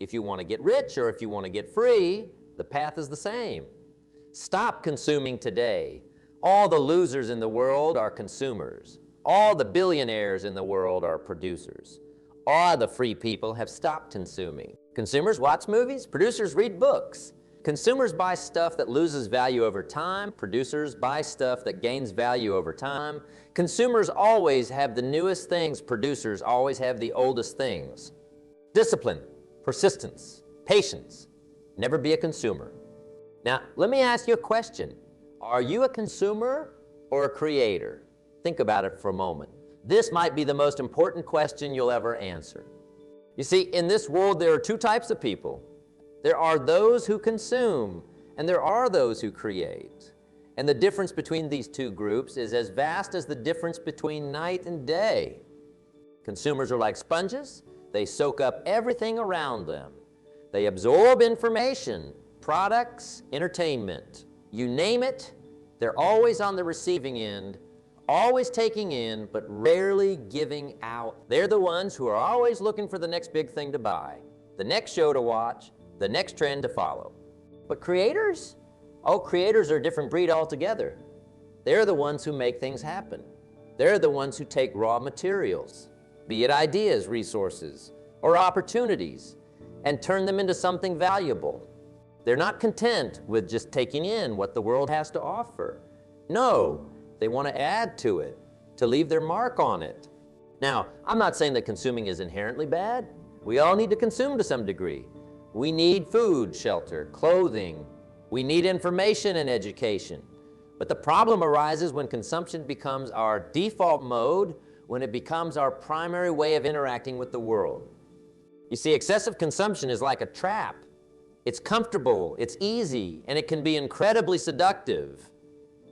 If you want to get rich or if you want to get free, the path is the same. Stop consuming today. All the losers in the world are consumers. All the billionaires in the world are producers. All the free people have stopped consuming. Consumers watch movies, producers read books. Consumers buy stuff that loses value over time. Producers buy stuff that gains value over time. Consumers always have the newest things. Producers always have the oldest things. Discipline, persistence, patience. Never be a consumer. Now, let me ask you a question. Are you a consumer or a creator? Think about it for a moment. This might be the most important question you'll ever answer. You see, in this world, there are two types of people. There are those who consume, and there are those who create. And the difference between these two groups is as vast as the difference between night and day. Consumers are like sponges. They soak up everything around them. They absorb information, products, entertainment. You name it, they're always on the receiving end, always taking in, but rarely giving out. They're the ones who are always looking for the next big thing to buy, the next show to watch, the next trend to follow. But creators? Oh, creators are a different breed altogether. They're the ones who make things happen. They're the ones who take raw materials, be it ideas, resources, or opportunities, and turn them into something valuable. They're not content with just taking in what the world has to offer. No, they want to add to it, to leave their mark on it. Now, I'm not saying that consuming is inherently bad. We all need to consume to some degree. We need food, shelter, clothing. We need information and education. But the problem arises when consumption becomes our default mode, when it becomes our primary way of interacting with the world. You see, excessive consumption is like a trap. It's comfortable, it's easy, and it can be incredibly seductive.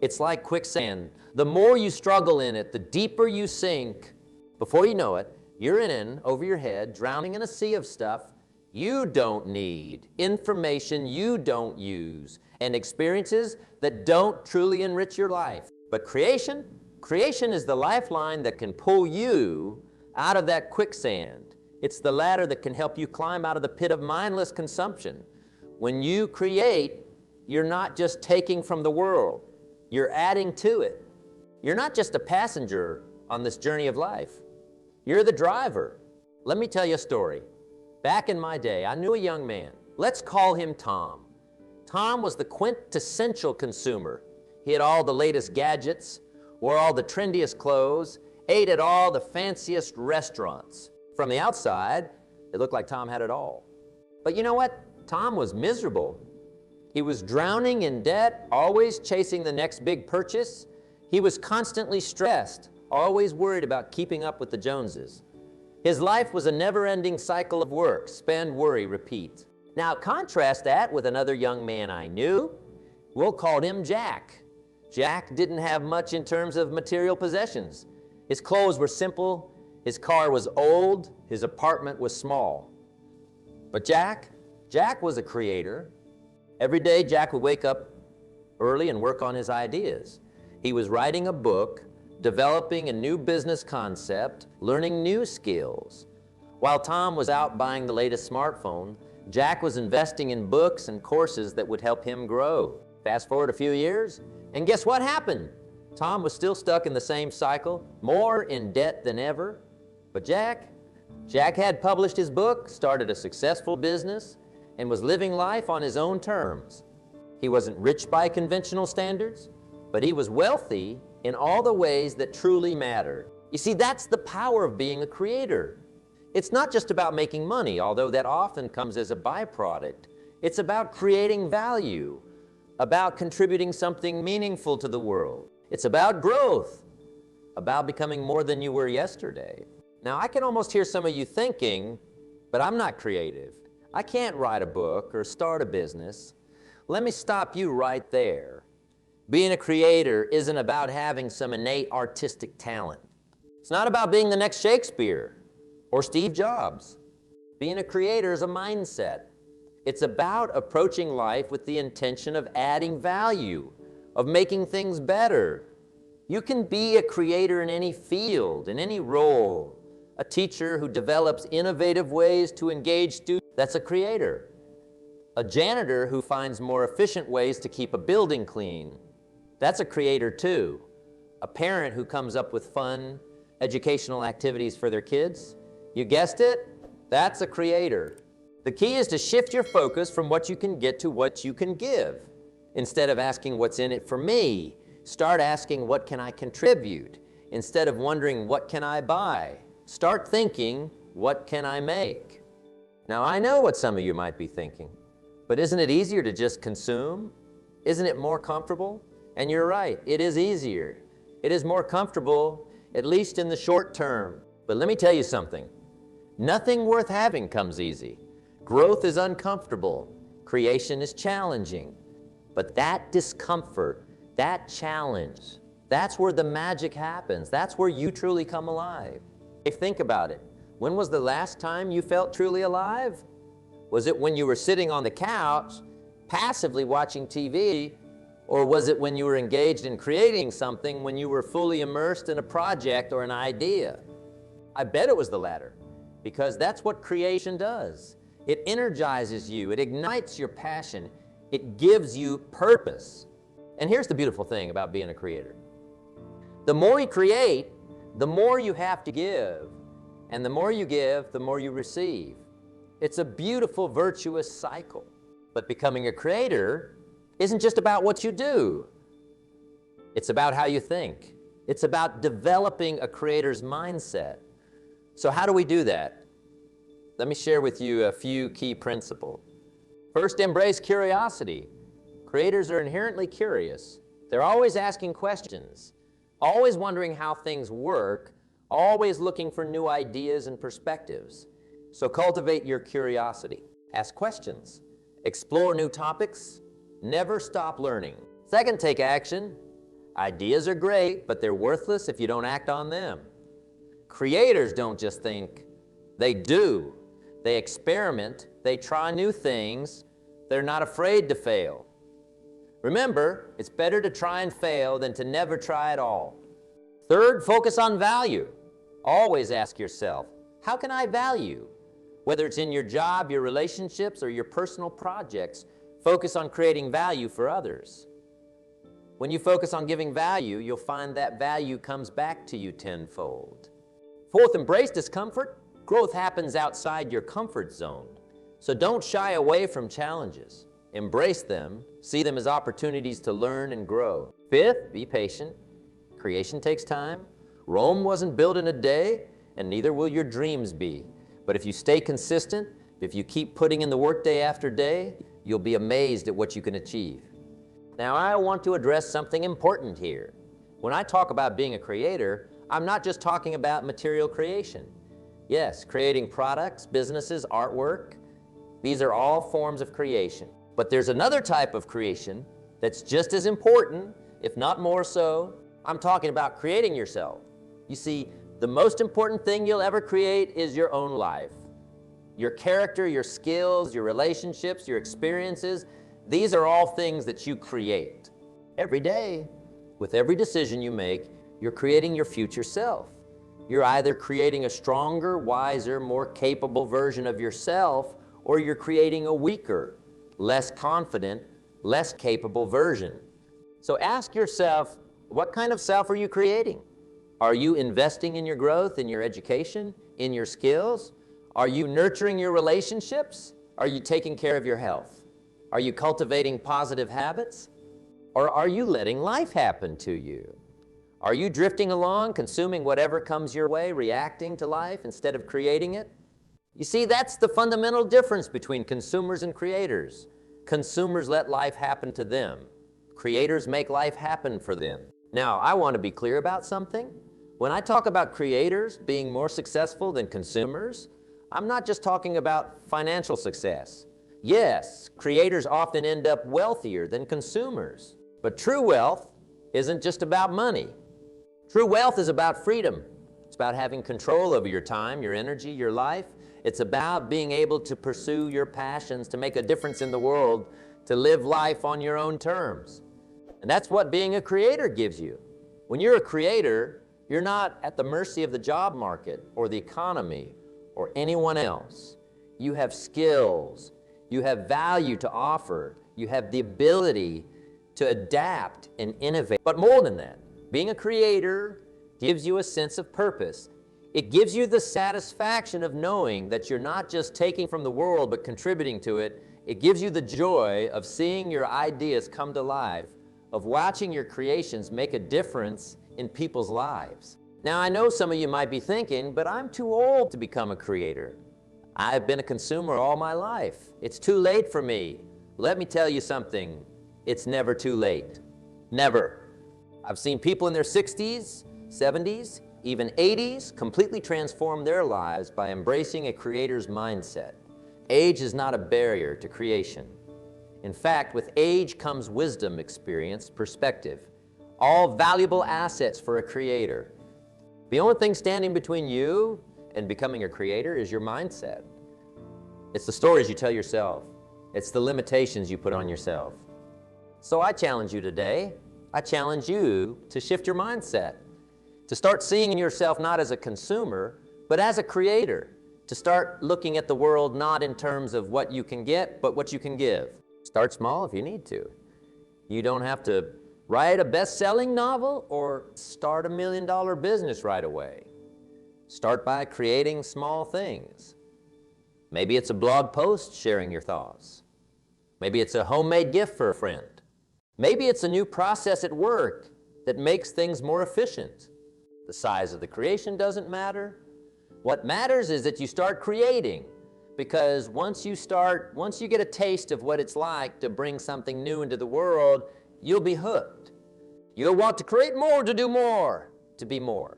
It's like quicksand. The more you struggle in it, the deeper you sink. Before you know it, you're in, over your head, drowning in a sea of stuff you don't need, information you don't use, and experiences that don't truly enrich your life. But creation is the lifeline that can pull you out of that quicksand. It's the ladder that can help you climb out of the pit of mindless consumption. When you create, you're not just taking from the world, you're adding to it. You're not just a passenger on this journey of life. You're the driver. Let me tell you a story. Back in my day, I knew a young man. Let's call him Tom. Tom was the quintessential consumer. He had all the latest gadgets, wore all the trendiest clothes, ate at all the fanciest restaurants. From the outside, it looked like Tom had it all. But you know what? Tom was miserable. He was drowning in debt, always chasing the next big purchase. He was constantly stressed, always worried about keeping up with the Joneses. His life was a never-ending cycle of work, spend, worry, repeat. Now contrast that with another young man I knew. We'll call him Jack. Jack didn't have much in terms of material possessions. His clothes were simple, his car was old, his apartment was small. But Jack was a creator. Every day Jack would wake up early and work on his ideas. He was writing a book, developing a new business concept, learning new skills. While Tom was out buying the latest smartphone, Jack was investing in books and courses that would help him grow. Fast forward a few years, and guess what happened? Tom was still stuck in the same cycle, more in debt than ever. But Jack had published his book, started a successful business, and was living life on his own terms. He wasn't rich by conventional standards, but he was wealthy in all the ways that truly mattered. You see, that's the power of being a creator. It's not just about making money, although that often comes as a byproduct. It's about creating value, about contributing something meaningful to the world. It's about growth, about becoming more than you were yesterday. Now, I can almost hear some of you thinking, but I'm not creative. I can't write a book or start a business. Let me stop you right there. Being a creator isn't about having some innate artistic talent. It's not about being the next Shakespeare or Steve Jobs. Being a creator is a mindset. It's about approaching life with the intention of adding value, of making things better. You can be a creator in any field, in any role. A teacher who develops innovative ways to engage students That's a creator. A janitor who finds more efficient ways to keep a building clean. That's a creator too. A parent who comes up with fun, educational activities for their kids. You guessed it, that's a creator. The key is to shift your focus from what you can get to what you can give. Instead of asking what's in it for me, start asking what can I contribute? Instead of wondering what can I buy, start thinking what can I make? Now I know what some of you might be thinking, but isn't it easier to just consume? Isn't it more comfortable? And you're right, it is easier. It is more comfortable, at least in the short term. But let me tell you something. Nothing worth having comes easy. Growth is uncomfortable. Creation is challenging. But that discomfort, that challenge, that's where the magic happens. That's where you truly come alive. Hey, think about it. When was the last time you felt truly alive? Was it when you were sitting on the couch, passively watching TV, or was it when you were engaged in creating something, when you were fully immersed in a project or an idea? I bet it was the latter, because that's what creation does. It energizes you, it ignites your passion, it gives you purpose. And here's the beautiful thing about being a creator. The more you create, the more you have to give. And the more you give, the more you receive. It's a beautiful, virtuous cycle. But becoming a creator isn't just about what you do. It's about how you think. It's about developing a creator's mindset. So how do we do that? Let me share with you a few key principles. First, embrace curiosity. Creators are inherently curious. They're always asking questions, always wondering how things work, always looking for new ideas and perspectives. So cultivate your curiosity. Ask questions. Explore new topics. Never stop learning. Second, take action. Ideas are great, but they're worthless if you don't act on them. Creators don't just think, they do. They experiment, they try new things, they're not afraid to fail. Remember, it's better to try and fail than to never try at all. Third, focus on value. Always ask yourself, how can I value? Whether it's in your job, your relationships, or your personal projects, focus on creating value for others. When you focus on giving value, you'll find that value comes back to you tenfold. Fourth, embrace discomfort. Growth happens outside your comfort zone. So don't shy away from challenges. Embrace them, see them as opportunities to learn and grow. Fifth, be patient. Creation takes time. Rome wasn't built in a day, and neither will your dreams be. But if you stay consistent, if you keep putting in the work day after day, you'll be amazed at what you can achieve. Now, I want to address something important here. When I talk about being a creator, I'm not just talking about material creation. Yes, creating products, businesses, artwork, these are all forms of creation. But there's another type of creation that's just as important, if not more so. I'm talking about creating yourself. You see, the most important thing you'll ever create is your own life. Your character, your skills, your relationships, your experiences, these are all things that you create. Every day, with every decision you make, you're creating your future self. You're either creating a stronger, wiser, more capable version of yourself, or you're creating a weaker, less confident, less capable version. So ask yourself, what kind of self are you creating? Are you investing in your growth, in your education, in your skills? Are you nurturing your relationships? Are you taking care of your health? Are you cultivating positive habits? Or are you letting life happen to you? Are you drifting along, consuming whatever comes your way, reacting to life instead of creating it? You see, that's the fundamental difference between consumers and creators. Consumers let life happen to them. Creators make life happen for them. Now, I want to be clear about something. When I talk about creators being more successful than consumers, I'm not just talking about financial success. Yes, creators often end up wealthier than consumers. But true wealth isn't just about money. True wealth is about freedom. It's about having control over your time, your energy, your life. It's about being able to pursue your passions, to make a difference in the world, to live life on your own terms. And that's what being a creator gives you. When you're a creator, you're not at the mercy of the job market or the economy or anyone else. you have skills, you have value to offer, you have the ability to adapt and innovate. But more than that, being a creator gives you a sense of purpose. It gives you the satisfaction of knowing that you're not just taking from the world but contributing to it. It gives you the joy of seeing your ideas come to life, of watching your creations make a difference in people's lives. Now, I know some of you might be thinking, but I'm too old to become a creator. I've been a consumer all my life. It's too late for me. Let me tell you something. It's never too late. Never. I've seen people in their 60s, 70s, even 80s completely transform their lives by embracing a creator's mindset. Age is not a barrier to creation. In fact, with age comes wisdom, experience, perspective, all valuable assets for a creator. The only thing standing between you and becoming a creator is your mindset. It's the stories you tell yourself. It's the limitations you put on yourself. So I challenge you today, I challenge you to shift your mindset, to start seeing yourself not as a consumer, but as a creator, to start looking at the world not in terms of what you can get, but what you can give. Start small if you need to. You don't have to write a best-selling novel or start $1 million business right away. Start by creating small things. Maybe it's a blog post sharing your thoughts. Maybe it's a homemade gift for a friend. Maybe it's a new process at work that makes things more efficient. The size of the creation doesn't matter. What matters is that you start creating, because once you get a taste of what it's like to bring something new into the world, you'll be hooked. You'll want to create more, to do more, to be more.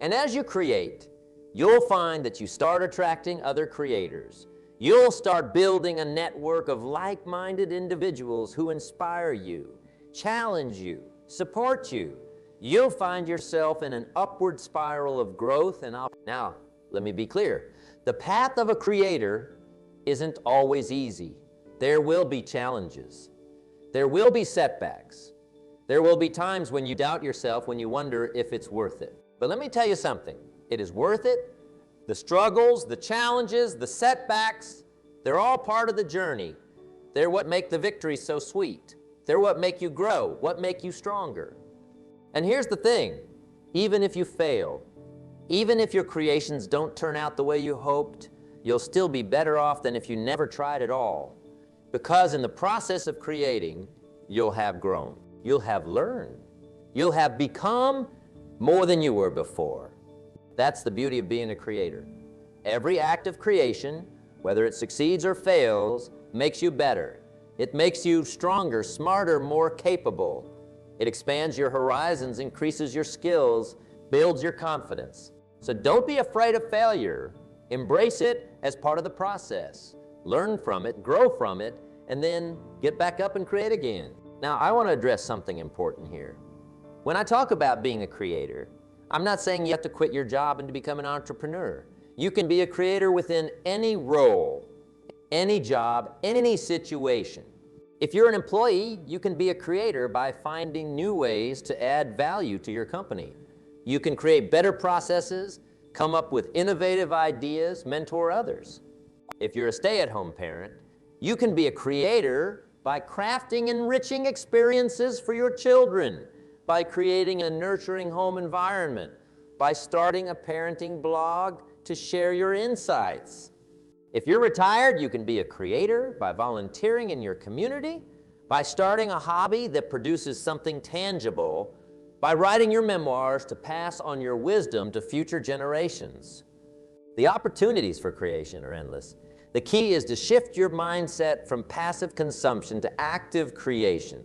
And as you create, you'll find that you start attracting other creators. You'll start building a network of like-minded individuals who inspire you, challenge you, support you. You'll find yourself in an upward spiral of growth and opportunity. Now, let me be clear. The path of a creator isn't always easy. There will be challenges. There will be setbacks. There will be times when you doubt yourself, when you wonder if it's worth it. But let me tell you something. It is worth it. The struggles, the challenges, the setbacks, they're all part of the journey. They're what make the victory so sweet. They're what make you grow, what make you stronger. And here's the thing, even if you fail, even if your creations don't turn out the way you hoped, you'll still be better off than if you never tried at all. Because in the process of creating, you'll have grown, you'll have learned, you'll have become more than you were before. That's the beauty of being a creator. Every act of creation, whether it succeeds or fails, makes you better. It makes you stronger, smarter, more capable. It expands your horizons, increases your skills, builds your confidence. So don't be afraid of failure. Embrace it as part of the process. Learn from it, grow from it, and then get back up and create again. Now, I want to address something important here. When I talk about being a creator, I'm not saying you have to quit your job and to become an entrepreneur. You can be a creator within any role, any job, any situation. If you're an employee, you can be a creator by finding new ways to add value to your company. You can create better processes, come up with innovative ideas, mentor others. If you're a stay-at-home parent, you can be a creator by crafting enriching experiences for your children, by creating a nurturing home environment, by starting a parenting blog to share your insights. If you're retired, you can be a creator by volunteering in your community, by starting a hobby that produces something tangible, by writing your memoirs to pass on your wisdom to future generations. The opportunities for creation are endless. The key is to shift your mindset from passive consumption to active creation.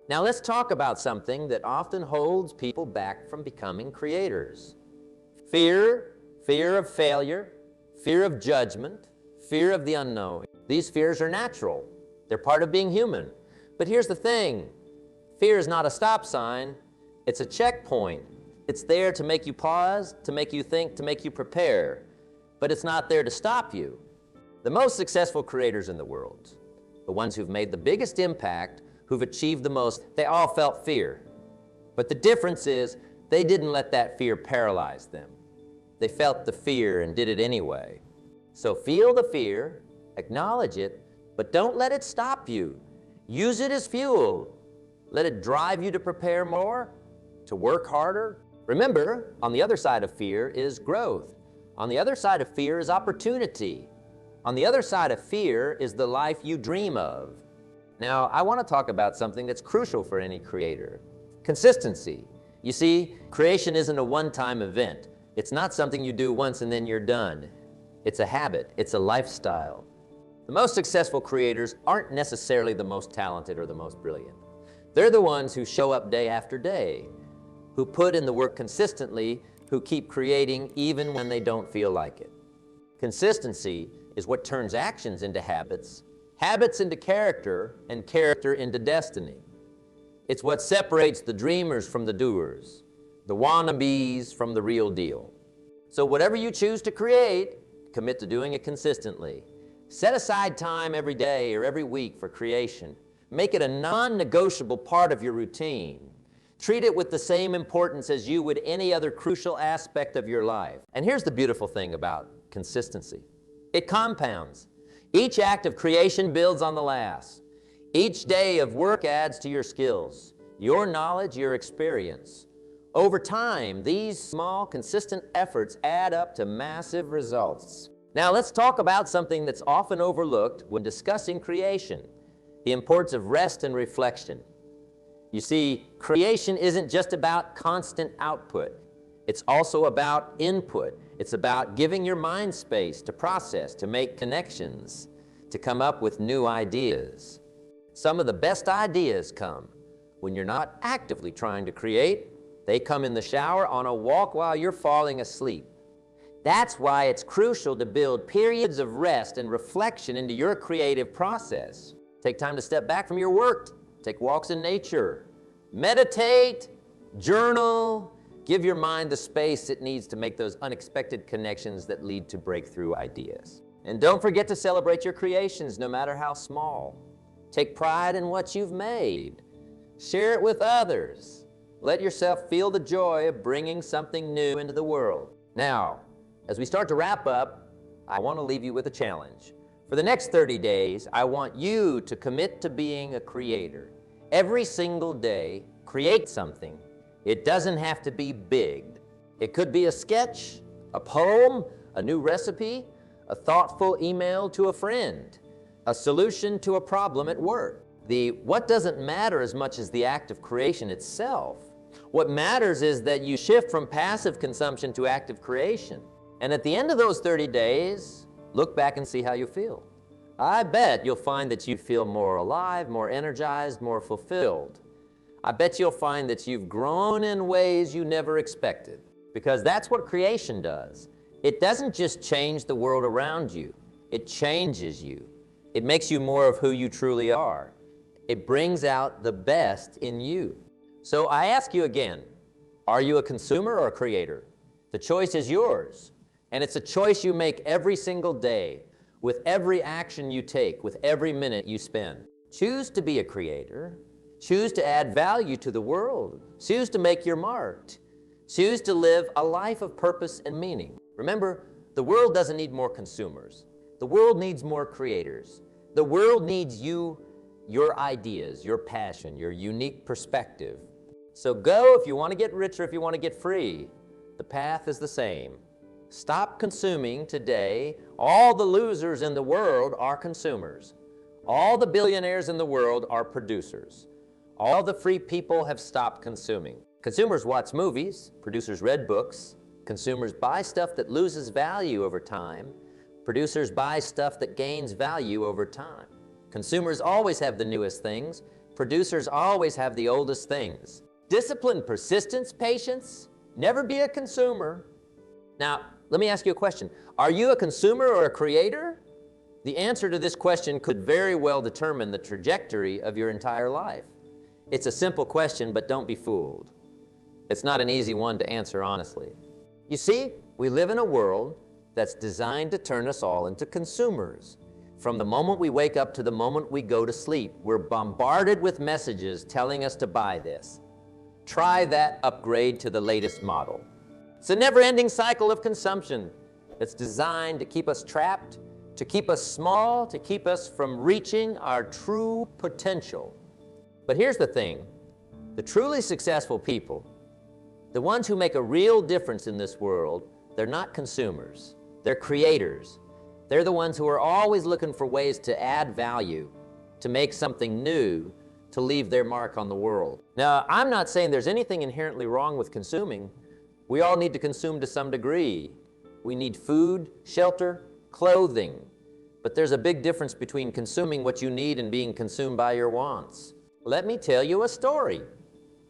Now let's talk about something that often holds people back from becoming creators. Fear of failure, fear of judgment, fear of the unknown. These fears are natural. They're part of being human. But here's the thing, fear is not a stop sign, it's a checkpoint. It's there to make you pause, to make you think, to make you prepare. But it's not there to stop you. The most successful creators in the world, the ones who've made the biggest impact, who've achieved the most, they all felt fear. But the difference is they didn't let that fear paralyze them. They felt the fear and did it anyway. So feel the fear, acknowledge it, but don't let it stop you. Use it as fuel. Let it drive you to prepare more, to work harder. Remember, on the other side of fear is growth. On the other side of fear is opportunity. On the other side of fear is the life you dream of. Now, I want to talk about something that's crucial for any creator: consistency. You see, creation isn't a one-time event. It's not something you do once and then you're done. It's a habit. It's a lifestyle. The most successful creators aren't necessarily the most talented or the most brilliant. They're the ones who show up day after day, who put in the work consistently, who keep creating even when they don't feel like it. Consistency is what turns actions into habits, habits into character, and character into destiny. It's what separates the dreamers from the doers, the wannabes from the real deal. So whatever you choose to create, commit to doing it consistently. Set aside time every day or every week for creation. Make it a non-negotiable part of your routine. Treat it with the same importance as you would any other crucial aspect of your life. And here's the beautiful thing about consistency. It compounds. Each act of creation builds on the last. Each day of work adds to your skills, your knowledge, your experience. Over time, these small, consistent efforts add up to massive results. Now let's talk about something that's often overlooked when discussing creation: the importance of rest and reflection. You see, creation isn't just about constant output. It's also about input. It's about giving your mind space to process, to make connections, to come up with new ideas. Some of the best ideas come when you're not actively trying to create. They come in the shower, on a walk while you're falling asleep. That's why it's crucial to build periods of rest and reflection into your creative process. Take time to step back from your work. Take walks in nature. Meditate, journal. Give your mind the space it needs to make those unexpected connections that lead to breakthrough ideas. And don't forget to celebrate your creations, no matter how small. Take pride in what you've made. Share it with others. Let yourself feel the joy of bringing something new into the world. Now, as we start to wrap up, I want to leave you with a challenge. For the next 30 days, I want you to commit to being a creator. Every single day, create something. It doesn't have to be big. It could be a sketch, a poem, a new recipe, a thoughtful email to a friend, a solution to a problem at work. The what doesn't matter as much as the act of creation itself. What matters is that you shift from passive consumption to active creation. And at the end of those 30 days, look back and see how you feel. I bet you'll find that you feel more alive, more energized, more fulfilled. I bet you'll find that you've grown in ways you never expected, because that's what creation does. It doesn't just change the world around you, it changes you. It makes you more of who you truly are. It brings out the best in you. So I ask you again, are you a consumer or a creator? The choice is yours, and it's a choice you make every single day, with every action you take, with every minute you spend. Choose to be a creator. Choose to add value to the world. Choose to make your mark. Choose to live a life of purpose and meaning. Remember, the world doesn't need more consumers. The world needs more creators. The world needs you, your ideas, your passion, your unique perspective. So go if you want to get rich or if you want to get free. The path is the same. Stop consuming today. All the losers in the world are consumers. All the billionaires in the world are producers. All the free people have stopped consuming. Consumers watch movies, producers read books, consumers buy stuff that loses value over time, producers buy stuff that gains value over time. Consumers always have the newest things, producers always have the oldest things. Discipline, persistence, patience, never be a consumer. Now, let me ask you a question. Are you a consumer or a creator? The answer to this question could very well determine the trajectory of your entire life. It's a simple question, but don't be fooled. It's not an easy one to answer honestly. You see, we live in a world that's designed to turn us all into consumers. From the moment we wake up to the moment we go to sleep, we're bombarded with messages telling us to buy this. Try that upgrade to the latest model. It's a never-ending cycle of consumption. It's designed to keep us trapped, to keep us small, to keep us from reaching our true potential. But here's the thing, the truly successful people, the ones who make a real difference in this world, they're not consumers, they're creators. They're the ones who are always looking for ways to add value, to make something new, to leave their mark on the world. Now, I'm not saying there's anything inherently wrong with consuming. We all need to consume to some degree. We need food, shelter, clothing. But there's a big difference between consuming what you need and being consumed by your wants. Let me tell you a story.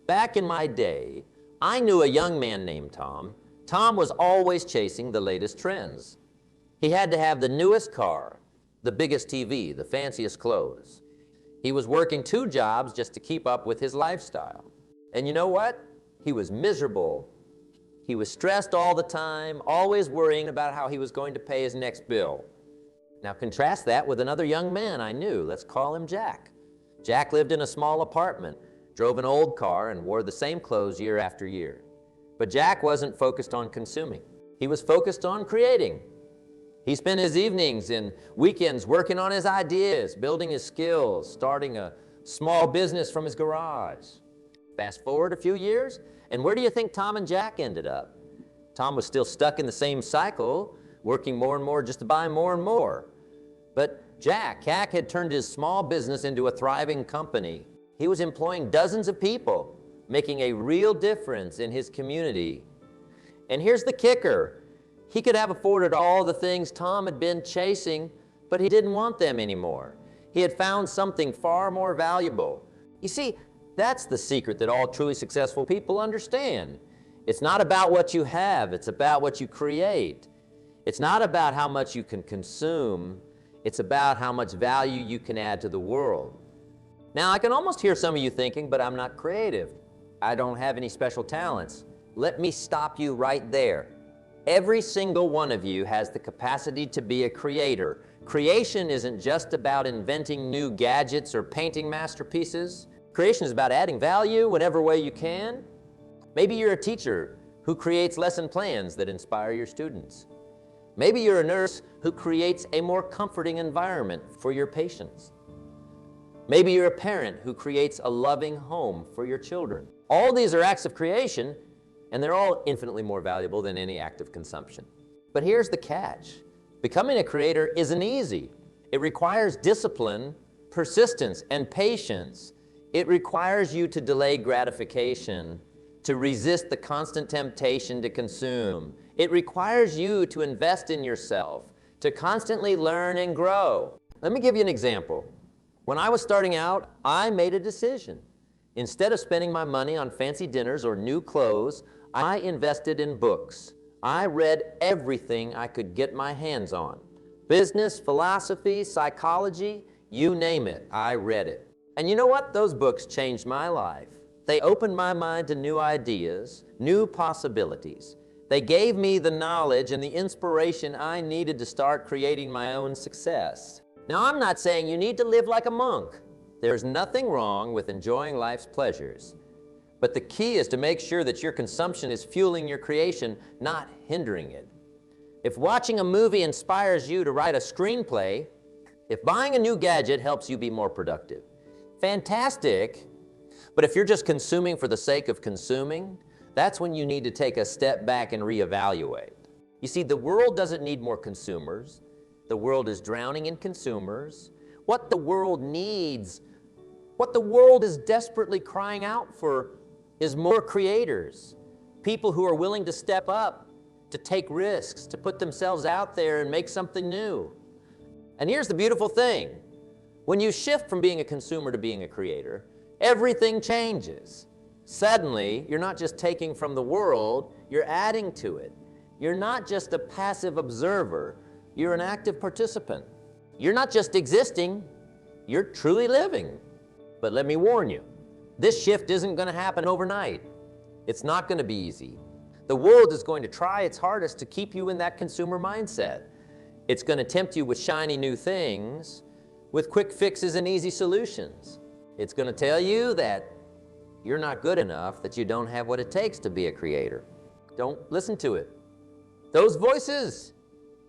Back in my day, I knew a young man named Tom. Tom was always chasing the latest trends. He had to have the newest car, the biggest TV, the fanciest clothes. He was working 2 jobs just to keep up with his lifestyle. And you know what? He was miserable. He was stressed all the time, always worrying about how he was going to pay his next bill. Now contrast that with another young man I knew. Let's call him Jack. Jack lived in a small apartment, drove an old car, and wore the same clothes year after year. But Jack wasn't focused on consuming. He was focused on creating. He spent his evenings and weekends working on his ideas, building his skills, starting a small business from his garage. Fast forward a few years, and where do you think Tom and Jack ended up? Tom was still stuck in the same cycle, working more and more just to buy more and more. But Jack had turned his small business into a thriving company. He was employing dozens of people, making a real difference in his community. And here's the kicker. He could have afforded all the things Tom had been chasing, but he didn't want them anymore. He had found something far more valuable. You see, that's the secret that all truly successful people understand. It's not about what you have, it's about what you create. It's not about how much you can consume, it's about how much value you can add to the world. Now, I can almost hear some of you thinking, but I'm not creative. I don't have any special talents. Let me stop you right there. Every single one of you has the capacity to be a creator. Creation isn't just about inventing new gadgets or painting masterpieces. Creation is about adding value whatever way you can. Maybe you're a teacher who creates lesson plans that inspire your students. Maybe you're a nurse who creates a more comforting environment for your patients. Maybe you're a parent who creates a loving home for your children. All these are acts of creation, and they're all infinitely more valuable than any act of consumption. But here's the catch. Becoming a creator isn't easy. It requires discipline, persistence, and patience. It requires you to delay gratification, to resist the constant temptation to consume. It requires you to invest in yourself, to constantly learn and grow. Let me give you an example. When I was starting out, I made a decision. Instead of spending my money on fancy dinners or new clothes, I invested in books. I read everything I could get my hands on. Business, philosophy, psychology, you name it, I read it. And you know what? Those books changed my life. They opened my mind to new ideas, new possibilities. They gave me the knowledge and the inspiration I needed to start creating my own success. Now, I'm not saying you need to live like a monk. There's nothing wrong with enjoying life's pleasures. But the key is to make sure that your consumption is fueling your creation, not hindering it. If watching a movie inspires you to write a screenplay, if buying a new gadget helps you be more productive, fantastic. But if you're just consuming for the sake of consuming, that's when you need to take a step back and reevaluate. You see, the world doesn't need more consumers. The world is drowning in consumers. What the world needs, what the world is desperately crying out for is more creators, people who are willing to step up, to take risks, to put themselves out there and make something new. And here's the beautiful thing. When you shift from being a consumer to being a creator, everything changes. Suddenly, you're not just taking from the world, you're adding to it. You're not just a passive observer, you're an active participant. You're not just existing, you're truly living. But let me warn you, this shift isn't going to happen overnight. It's not going to be easy. The world is going to try its hardest to keep you in that consumer mindset. It's going to tempt you with shiny new things, with quick fixes and easy solutions. It's going to tell you that you're not good enough, that you don't have what it takes to be a creator. Don't listen to it. Those voices,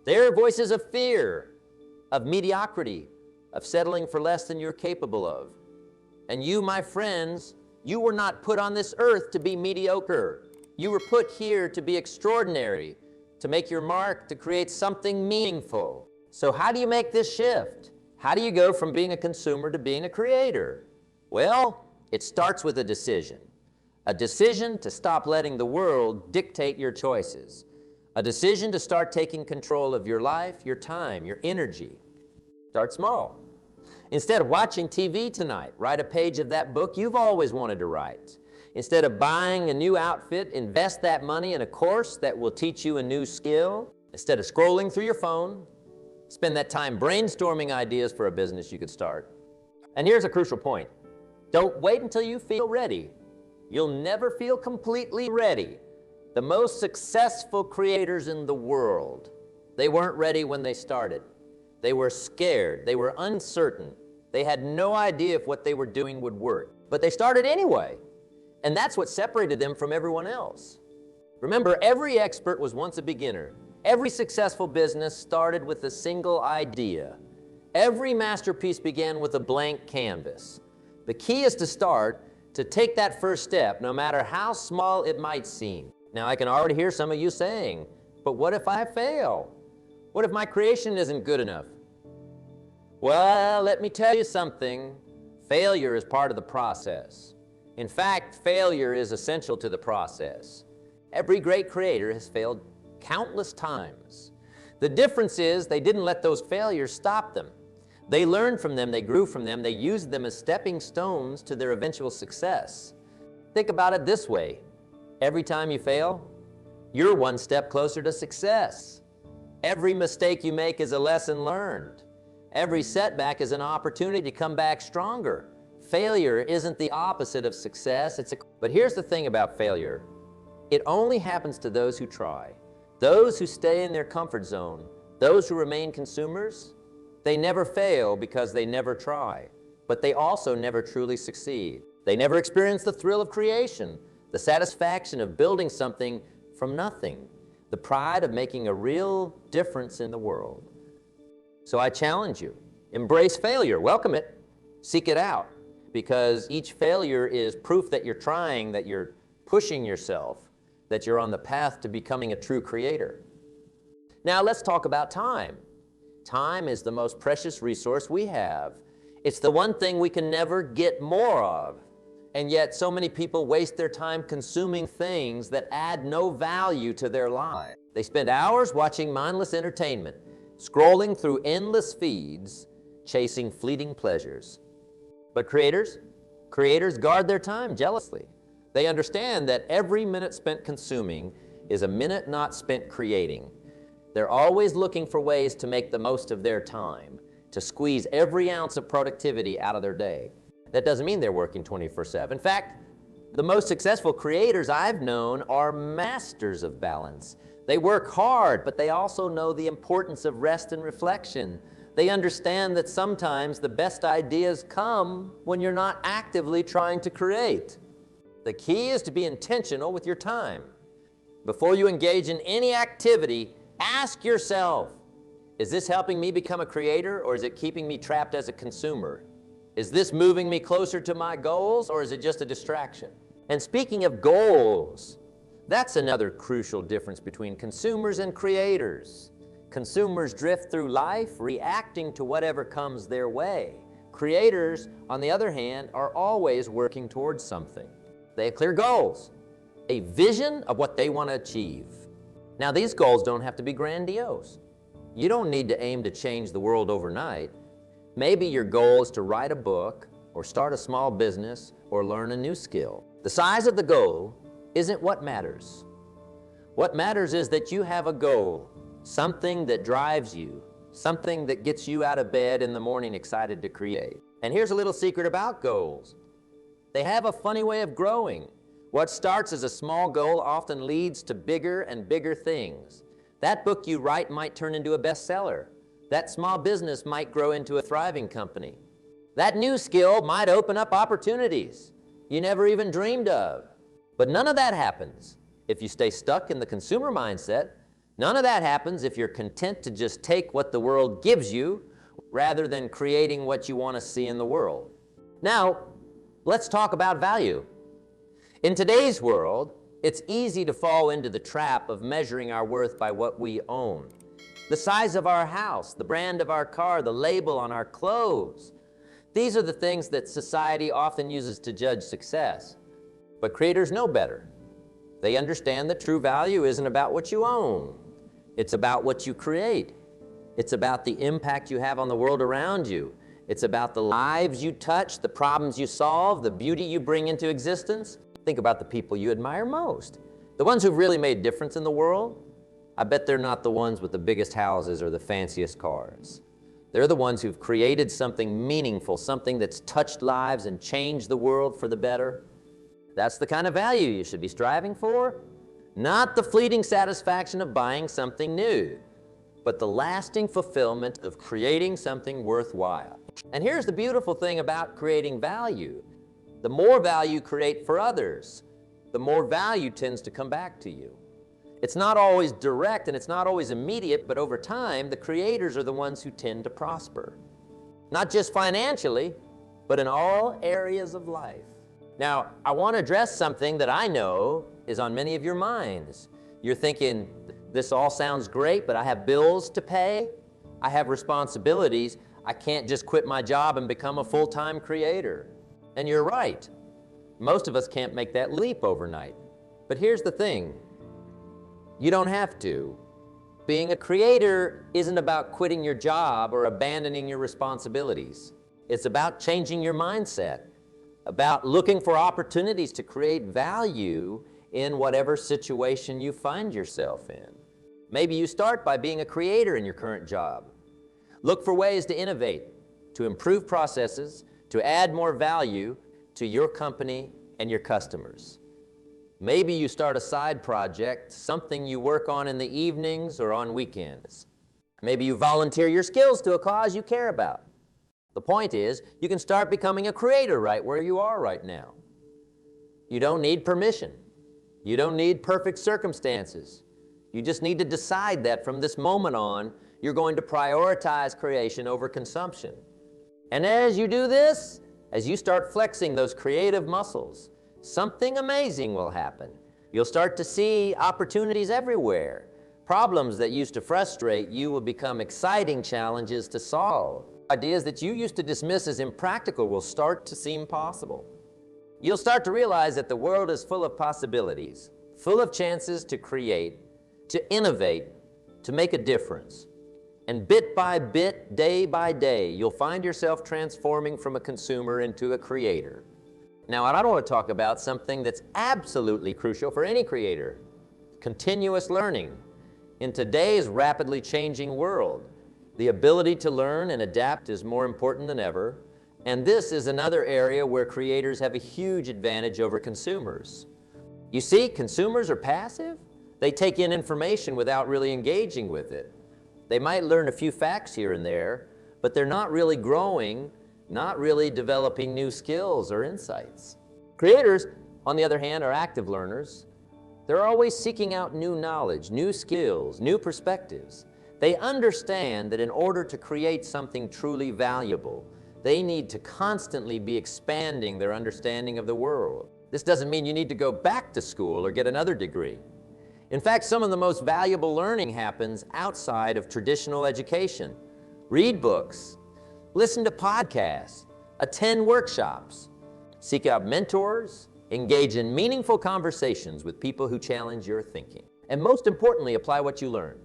They are voices of fear, of mediocrity, of settling for less than you're capable of. And you, my friends, you were not put on this earth to be mediocre. You were put here to be extraordinary, to make your mark, to create something meaningful. So how do you make this shift? How do you go from being a consumer to being a creator? Well, it starts with a decision. A decision to stop letting the world dictate your choices. A decision to start taking control of your life, your time, your energy. Start small. Instead of watching TV tonight, write a page of that book you've always wanted to write. Instead of buying a new outfit, invest that money in a course that will teach you a new skill. Instead of scrolling through your phone, spend that time brainstorming ideas for a business you could start. And here's a crucial point. Don't wait until you feel ready. You'll never feel completely ready. The most successful creators in the world, they weren't ready when they started. They were scared. They were uncertain. They had no idea if what they were doing would work. But they started anyway. And that's what separated them from everyone else. Remember, every expert was once a beginner. Every successful business started with a single idea. Every masterpiece began with a blank canvas. The key is to start, to take that first step, no matter how small it might seem. Now, I can already hear some of you saying, but what if I fail? What if my creation isn't good enough? Well, let me tell you something. Failure is part of the process. In fact, failure is essential to the process. Every great creator has failed countless times. The difference is they didn't let those failures stop them. They learned from them, they grew from them, they used them as stepping stones to their eventual success. Think about it this way. Every time you fail, you're one step closer to success. Every mistake you make is a lesson learned. Every setback is an opportunity to come back stronger. Failure isn't the opposite of success. But here's the thing about failure. It only happens to those who try. Those who stay in their comfort zone, those who remain consumers, they never fail because they never try. But they also never truly succeed. They never experience the thrill of creation, the satisfaction of building something from nothing, the pride of making a real difference in the world. So I challenge you, embrace failure, welcome it, seek it out, because each failure is proof that you're trying, that you're pushing yourself, that you're on the path to becoming a true creator. Now let's talk about time. Time is the most precious resource we have. It's the one thing we can never get more of. And yet so many people waste their time consuming things that add no value to their lives. They spend hours watching mindless entertainment, scrolling through endless feeds, chasing fleeting pleasures. But creators guard their time jealously. They understand that every minute spent consuming is a minute not spent creating. They're always looking for ways to make the most of their time, to squeeze every ounce of productivity out of their day. That doesn't mean they're working 24/7. In fact, the most successful creators I've known are masters of balance. They work hard, but they also know the importance of rest and reflection. They understand that sometimes the best ideas come when you're not actively trying to create. The key is to be intentional with your time. Before you engage in any activity, ask yourself, is this helping me become a creator, or is it keeping me trapped as a consumer? Is this moving me closer to my goals, or is it just a distraction? And speaking of goals, that's another crucial difference between consumers and creators. Consumers drift through life reacting to whatever comes their way. Creators, on the other hand, are always working towards something. They have clear goals, a vision of what they want to achieve. Now, these goals don't have to be grandiose. You don't need to aim to change the world overnight. Maybe your goal is to write a book, or start a small business, or learn a new skill. The size of the goal isn't what matters. What matters is that you have a goal, something that drives you, something that gets you out of bed in the morning excited to create. And here's a little secret about goals. They have a funny way of growing. What starts as a small goal often leads to bigger and bigger things. That book you write might turn into a bestseller. That small business might grow into a thriving company. That new skill might open up opportunities you never even dreamed of. But none of that happens if you stay stuck in the consumer mindset, None of that happens if you're content to just take what the world gives you rather than creating what you want to see in the world. Now, let's talk about value. In today's world, it's easy to fall into the trap of measuring our worth by what we own. The size of our house, the brand of our car, the label on our clothes. These are the things that society often uses to judge success. But creators know better. They understand that true value isn't about what you own. It's about what you create. It's about the impact you have on the world around you. It's about the lives you touch, the problems you solve, the beauty you bring into existence. Think about the people you admire most. The ones who've really made a difference in the world. I bet they're not the ones with the biggest houses or the fanciest cars. They're the ones who've created something meaningful, something that's touched lives and changed the world for the better. That's the kind of value you should be striving for. Not the fleeting satisfaction of buying something new, but the lasting fulfillment of creating something worthwhile. And here's the beautiful thing about creating value. The more value you create for others, the more value tends to come back to you. It's not always direct and it's not always immediate, but over time, the creators are the ones who tend to prosper. Not just financially, but in all areas of life. Now, I want to address something that I know is on many of your minds. You're thinking, this all sounds great, but I have bills to pay. I have responsibilities. I can't just quit my job and become a full-time creator. And you're right. Most of us can't make that leap overnight. But here's the thing. You don't have to. Being a creator isn't about quitting your job or abandoning your responsibilities. It's about changing your mindset, about looking for opportunities to create value in whatever situation you find yourself in. Maybe you start by being a creator in your current job. Look for ways to innovate, to improve processes, to add more value to your company and your customers. Maybe you start a side project, something you work on in the evenings or on weekends. Maybe you volunteer your skills to a cause you care about. The point is, you can start becoming a creator right where you are right now. You don't need permission. You don't need perfect circumstances. You just need to decide that from this moment on, you're going to prioritize creation over consumption. And as you do this, as you start flexing those creative muscles, something amazing will happen. You'll start to see opportunities everywhere. Problems that used to frustrate you will become exciting challenges to solve. Ideas that you used to dismiss as impractical will start to seem possible. You'll start to realize that the world is full of possibilities, full of chances to create, to innovate, to make a difference. And bit by bit, day by day, you'll find yourself transforming from a consumer into a creator. Now, I don't want to talk about something that's absolutely crucial for any creator: continuous learning. In today's rapidly changing world, the ability to learn and adapt is more important than ever, and this is another area where creators have a huge advantage over consumers. You see, consumers are passive. They take in information without really engaging with it. They might learn a few facts here and there, but they're not really growing, not really developing new skills or insights. Creators, on the other hand, are active learners. They're always seeking out new knowledge, new skills, new perspectives. They understand that in order to create something truly valuable, they need to constantly be expanding their understanding of the world. This doesn't mean you need to go back to school or get another degree. In fact, some of the most valuable learning happens outside of traditional education. Read books, listen to podcasts, attend workshops, seek out mentors, engage in meaningful conversations with people who challenge your thinking. And most importantly, apply what you learn.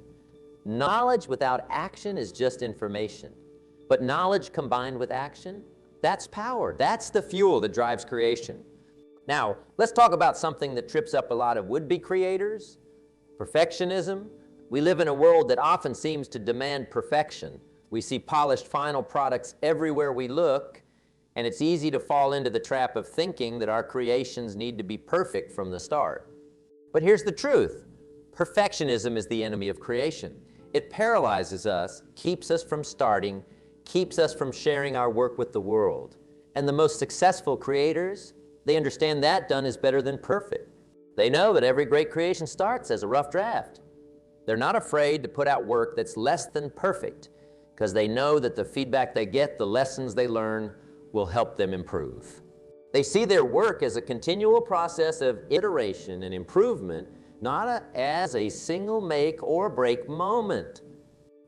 Knowledge without action is just information. But knowledge combined with action, that's power. That's the fuel that drives creation. Now, let's talk about something that trips up a lot of would-be creators: perfectionism. We live in a world that often seems to demand perfection. We see polished final products everywhere we look, and it's easy to fall into the trap of thinking that our creations need to be perfect from the start. But here's the truth. Perfectionism is the enemy of creation. It paralyzes us, keeps us from starting, keeps us from sharing our work with the world. And the most successful creators, they understand that done is better than perfect. They know that every great creation starts as a rough draft. They're not afraid to put out work that's less than perfect because they know that the feedback they get, the lessons they learn, will help them improve. They see their work as a continual process of iteration and improvement, not as a single make or break moment.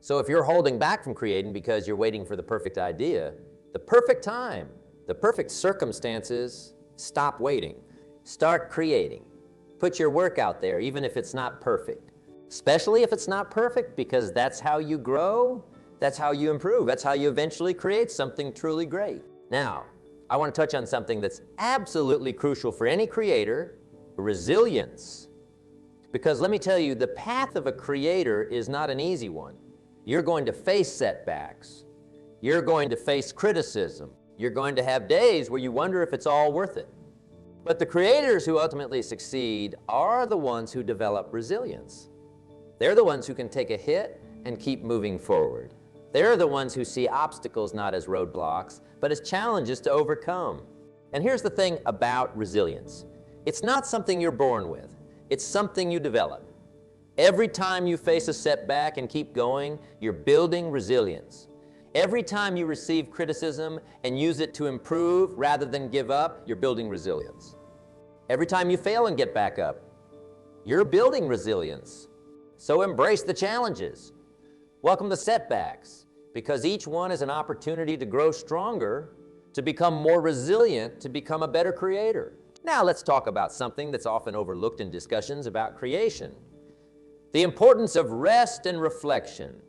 So if you're holding back from creating because you're waiting for the perfect idea, the perfect time, the perfect circumstances, stop waiting. Start creating. Put your work out there, even if it's not perfect. Especially if it's not perfect, because that's how you grow, that's how you improve, that's how you eventually create something truly great. Now, I want to touch on something that's absolutely crucial for any creator: resilience. Because let me tell you, the path of a creator is not an easy one. You're going to face setbacks. You're going to face criticism. You're going to have days where you wonder if it's all worth it. But the creators who ultimately succeed are the ones who develop resilience. They're the ones who can take a hit and keep moving forward. They're the ones who see obstacles not as roadblocks, but as challenges to overcome. And here's the thing about resilience. It's not something you're born with. It's something you develop. Every time you face a setback and keep going, you're building resilience. Every time you receive criticism and use it to improve rather than give up, you're building resilience. Every time you fail and get back up, you're building resilience. So embrace the challenges. Welcome the setbacks, because each one is an opportunity to grow stronger, to become more resilient, to become a better creator. Now let's talk about something that's often overlooked in discussions about creation: the importance of rest and reflection.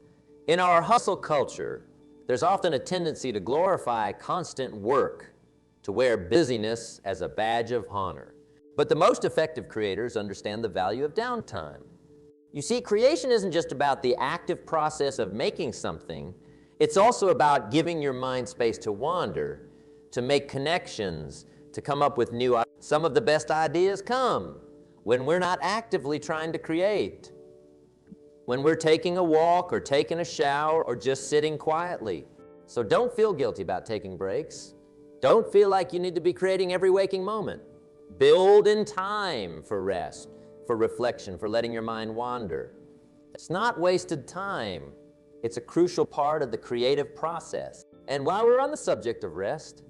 In our hustle culture, there's often a tendency to glorify constant work, to wear busyness as a badge of honor. But the most effective creators understand the value of downtime. You see, creation isn't just about the active process of making something. It's also about giving your mind space to wander, to make connections, to come up with new ideas. Some of the best ideas come when we're not actively trying to create, when we're taking a walk or taking a shower or just sitting quietly. So don't feel guilty about taking breaks. Don't feel like you need to be creating every waking moment. Build in time for rest, for reflection, for letting your mind wander. It's not wasted time. It's a crucial part of the creative process. And while we're on the subject of rest,